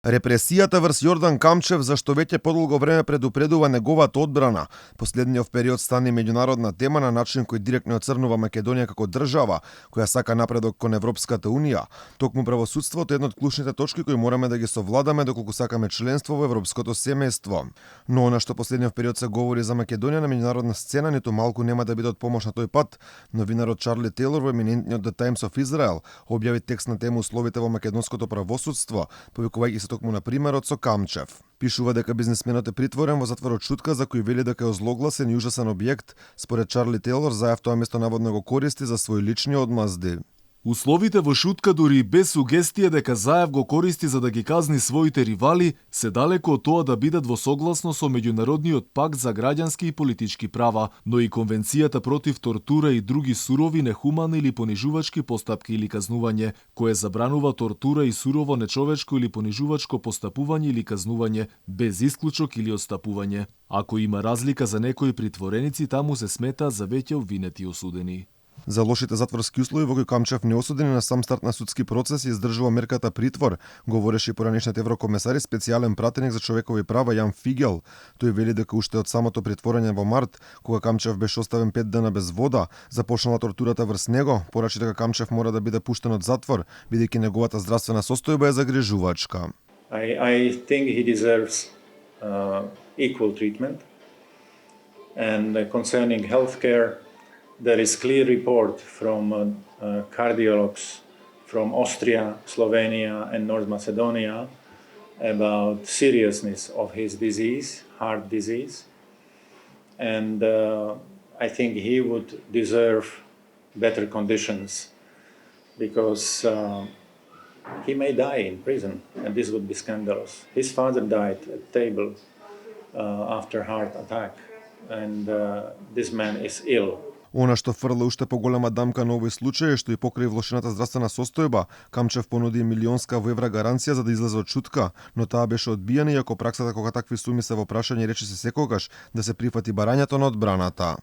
Репресијата врз Јордан Камчев, зашто веќе подолго време предупредува неговата одбрана. Последниот период стане меѓународна тема на начин кој директно оцрнува Македонија како држава која сака напредок кон Европската унија. Токму правосудството е една од клучните точки кои мораме да ги совладаме доколку сакаме членство во европското семејство. Но она што последниот период се говори за Македонија на меѓународна сцена ниту малку нема да биде од помош на тој пат. Новинарот Чарли Тейлор во еминентниот The Times of Israel објави текст на тема условите во македонското правосудство, повикувајќи се токму на примерот со Камчев. Пишува дека бизнисменот е притворен во затворот Чутка, за кој вели дека е озлогласен и ужасен објект. Според Чарли Тейлор, заев тоа место наводно го користи за свои лични одмазди. Условите во Шутка, дури и без сугестија дека Заев го користи за да ги казни своите ривали, се далеко од тоа да бидат во согласно со Меѓународниот пакт за граѓански и политички права, но и Конвенцијата против тортура и други сурови, нехумани или понижувачки постапки или казнување, кое забранува тортура и сурово нечовечко или понижувачко постапување или казнување, без исклучок или отстапување. Ако има разлика за некои притвореници, таму се смета за веќе обвинети и осудени. За лошите затворски услови во кои Камчев не осуден на сам старт на судски процес и издржува мерката притвор, говореше и поранешниот еврокомесар и специјален пратеник за човекови права Јан Фигел. Тој вели дека уште од самото притворање во март, кога Камчев беше оставен 5 дена без вода, започнала тортурата врз него, порачи дека Камчев мора да биде пуштен од затвор, бидејќи неговата здравствена состојба е загрижувачка. I think he deserves equal treatment. And concerning healthcare, there is clear report from cardiologs from Austria, Slovenia and North Macedonia about seriousness of his disease, heart disease. And I think he would deserve better conditions because he may die in prison and this would be scandalous. His father died at table after heart attack and this man is ill. Она што фрла уште поголема дамка на овој случај е што и покрај влошената здравствена состојба, Камчев понуди милионска во евра гаранција за да излезе од Чутка, но таа беше одбиена иако праксата кога такви суми се во прашање речиси секогаш да се прифати барањето на одбраната.